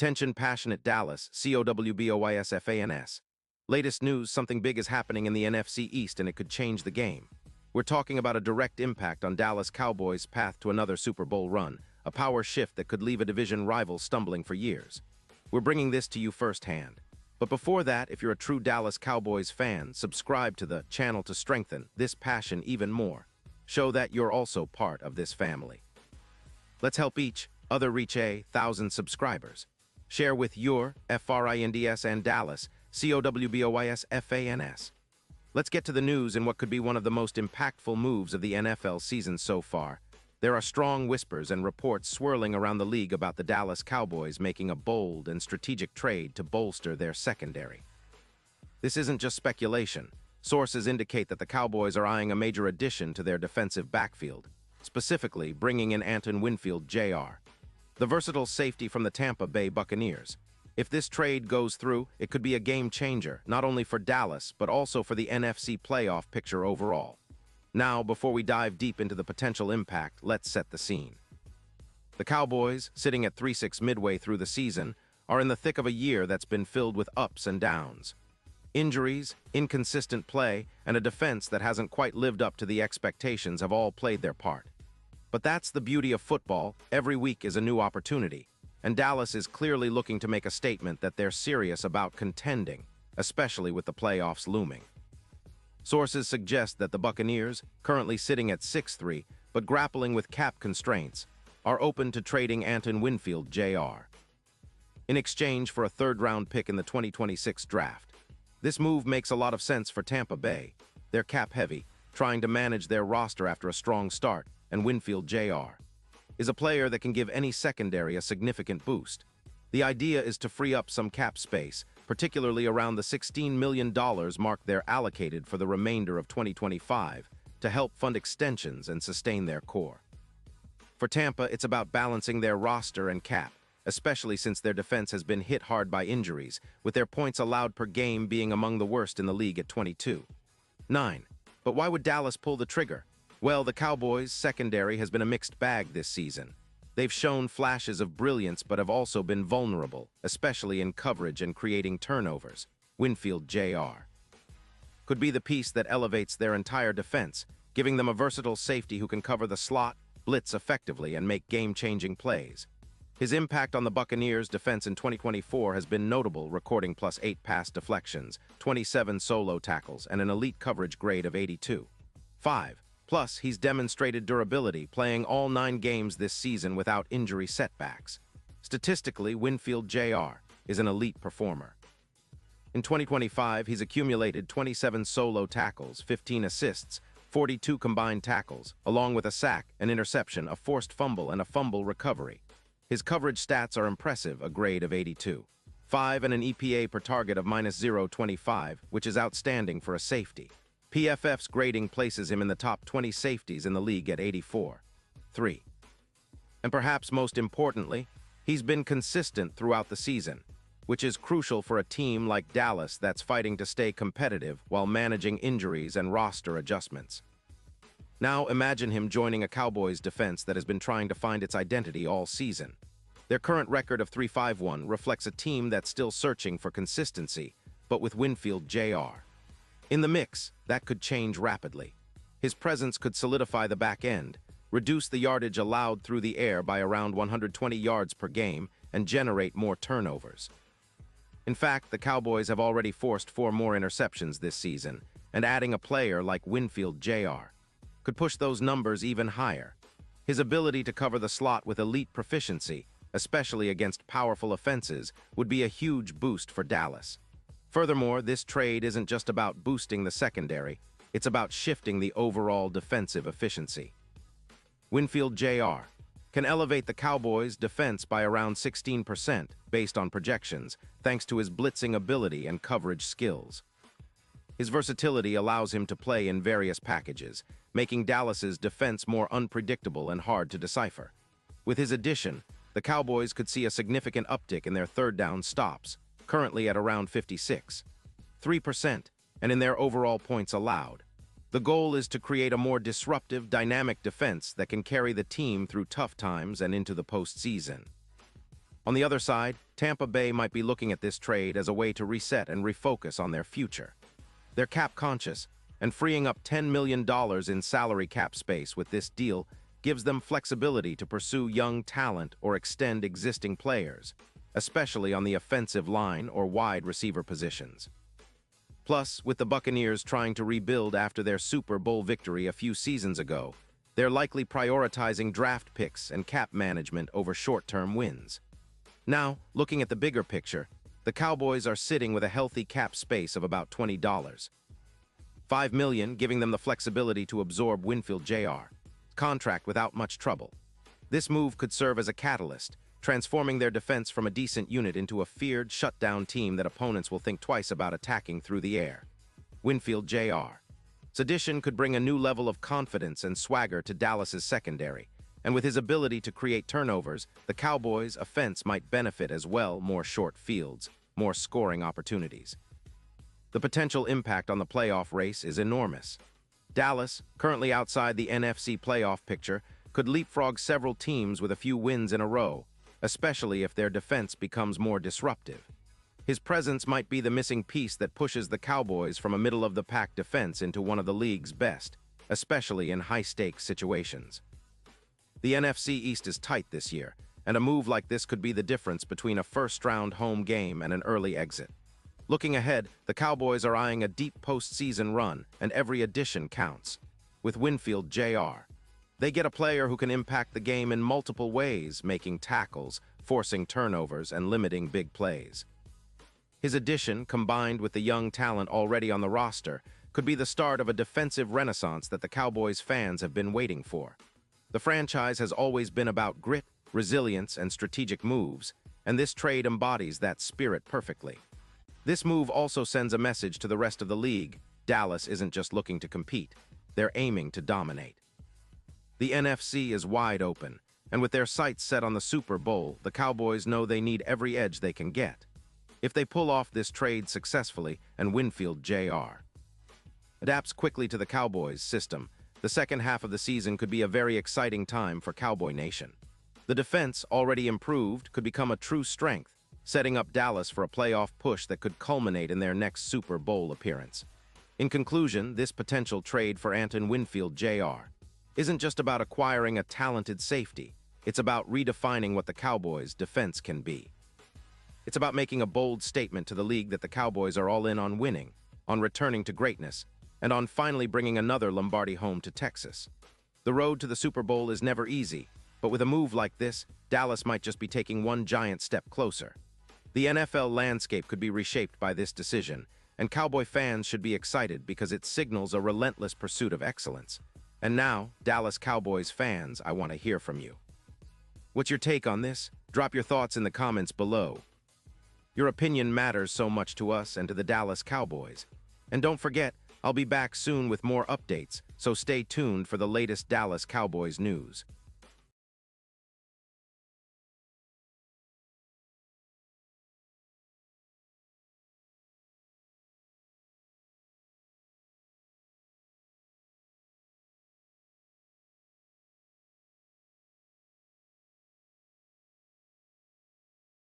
Attention passionate Dallas, Cowboys. Latest news, something big is happening in the NFC East and it could change the game. We're talking about a direct impact on Dallas Cowboys' path to another Super Bowl run, a power shift that could leave a division rival stumbling for years. We're bringing this to you firsthand. But before that, if you're a true Dallas Cowboys fan, subscribe to the channel to strengthen this passion even more. Show that you're also part of this family. Let's help each other reach 1,000 subscribers. Share with your friends and Dallas, Cowboys. Let's get to the news in what could be one of the most impactful moves of the NFL season so far. There are strong whispers and reports swirling around the league about the Dallas Cowboys making a bold and strategic trade to bolster their secondary. This isn't just speculation. Sources indicate that the Cowboys are eyeing a major addition to their defensive backfield, specifically bringing in Antoine Winfield Jr., the versatile safety from the Tampa Bay Buccaneers. If this trade goes through, it could be a game changer, not only for Dallas, but also for the NFC playoff picture overall. Now, before we dive deep into the potential impact, let's set the scene. The Cowboys, sitting at 3-6 midway through the season, are in the thick of a year that's been filled with ups and downs. Injuries, inconsistent play, and a defense that hasn't quite lived up to the expectations have all played their part. But that's the beauty of football. Every week is a new opportunity, and Dallas is clearly looking to make a statement that they're serious about contending, especially with the playoffs looming. Sources suggest that the Buccaneers, currently sitting at 6-3 but grappling with cap constraints, are open to trading Antoine Winfield Jr. in exchange for a third-round pick in the 2026 draft. This move makes a lot of sense for Tampa Bay. They're cap-heavy, trying to manage their roster after a strong start, and Winfield Jr. is a player that can give any secondary a significant boost. The idea is to free up some cap space, particularly around the $16 million mark they're allocated for the remainder of 2025, to help fund extensions and sustain their core. For Tampa, it's about balancing their roster and cap, especially since their defense has been hit hard by injuries, with their points allowed per game being among the worst in the league at 22.9. But why would Dallas pull the trigger? Well, the Cowboys' secondary has been a mixed bag this season. They've shown flashes of brilliance but have also been vulnerable, especially in coverage and creating turnovers. Winfield Jr. could be the piece that elevates their entire defense, giving them a versatile safety who can cover the slot, blitz effectively, and make game-changing plays. His impact on the Buccaneers' defense in 2024 has been notable, recording +8 pass deflections, 27 solo tackles, and an elite coverage grade of 82.5. Plus, he's demonstrated durability, playing all 9 games this season without injury setbacks. Statistically, Winfield Jr. is an elite performer. In 2025, he's accumulated 27 solo tackles, 15 assists, 42 combined tackles, along with a sack, an interception, a forced fumble, and a fumble recovery. His coverage stats are impressive, a grade of 82.5 and an EPA per target of -0.25, which is outstanding for a safety. PFF's grading places him in the top 20 safeties in the league at 84.3. And perhaps most importantly, he's been consistent throughout the season, which is crucial for a team like Dallas that's fighting to stay competitive while managing injuries and roster adjustments. Now imagine him joining a Cowboys defense that has been trying to find its identity all season. Their current record of 3-5-1 reflects a team that's still searching for consistency, but with Winfield Jr. in the mix, that could change rapidly. His presence could solidify the back end, reduce the yardage allowed through the air by around 120 yards per game, and generate more turnovers. In fact, the Cowboys have already forced 4 more interceptions this season, and adding a player like Winfield Jr. could push those numbers even higher. His ability to cover the slot with elite proficiency, especially against powerful offenses, would be a huge boost for Dallas. Furthermore, this trade isn't just about boosting the secondary, it's about shifting the overall defensive efficiency. Winfield Jr. can elevate the Cowboys' defense by around 16% based on projections, thanks to his blitzing ability and coverage skills. His versatility allows him to play in various packages, making Dallas's defense more unpredictable and hard to decipher. With his addition, the Cowboys could see a significant uptick in their third down stops, currently at around 56.3%, and in their overall points allowed. The goal is to create a more disruptive, dynamic defense that can carry the team through tough times and into the postseason. On the other side, Tampa Bay might be looking at this trade as a way to reset and refocus on their future. They're cap-conscious, and freeing up $10 million in salary cap space with this deal gives them flexibility to pursue young talent or extend existing players, especially on the offensive line or wide receiver positions. Plus, with the Buccaneers trying to rebuild after their Super Bowl victory a few seasons ago, they're likely prioritizing draft picks and cap management over short-term wins. Now, looking at the bigger picture, the Cowboys are sitting with a healthy cap space of about $20. $5 million, giving them the flexibility to absorb Winfield Jr.'s contract without much trouble. This move could serve as a catalyst, transforming their defense from a decent unit into a feared, shutdown team that opponents will think twice about attacking through the air. Winfield Jr.'s addition could bring a new level of confidence and swagger to Dallas's secondary, and with his ability to create turnovers, the Cowboys' offense might benefit as well. More short fields, more scoring opportunities. The potential impact on the playoff race is enormous. Dallas, currently outside the NFC playoff picture, could leapfrog several teams with a few wins in a row, especially if their defense becomes more disruptive. His presence might be the missing piece that pushes the Cowboys from a middle-of-the-pack defense into one of the league's best, especially in high-stakes situations. The NFC East is tight this year, and a move like this could be the difference between a first-round home game and an early exit. Looking ahead, the Cowboys are eyeing a deep postseason run, and every addition counts. With Winfield Jr., they get a player who can impact the game in multiple ways, making tackles, forcing turnovers, and limiting big plays. His addition, combined with the young talent already on the roster, could be the start of a defensive renaissance that the Cowboys fans have been waiting for. The franchise has always been about grit, resilience, and strategic moves, and this trade embodies that spirit perfectly. This move also sends a message to the rest of the league. Dallas isn't just looking to compete, they're aiming to dominate. The NFC is wide open, and with their sights set on the Super Bowl, the Cowboys know they need every edge they can get. If they pull off this trade successfully and Winfield Jr. adapts quickly to the Cowboys' system, the second half of the season could be a very exciting time for Cowboy Nation. The defense, already improved, could become a true strength, setting up Dallas for a playoff push that could culminate in their next Super Bowl appearance. In conclusion, this potential trade for Anton Winfield Jr. isn't just about acquiring a talented safety. It's about redefining what the Cowboys' defense can be. It's about making a bold statement to the league that the Cowboys are all in on winning, on returning to greatness, and on finally bringing another Lombardi home to Texas. The road to the Super Bowl is never easy, but with a move like this, Dallas might just be taking one giant step closer. The NFL landscape could be reshaped by this decision, and Cowboy fans should be excited because it signals a relentless pursuit of excellence. And now, Dallas Cowboys fans, I want to hear from you. What's your take on this? Drop your thoughts in the comments below. Your opinion matters so much to us and to the Dallas Cowboys. And don't forget, I'll be back soon with more updates, so stay tuned for the latest Dallas Cowboys news.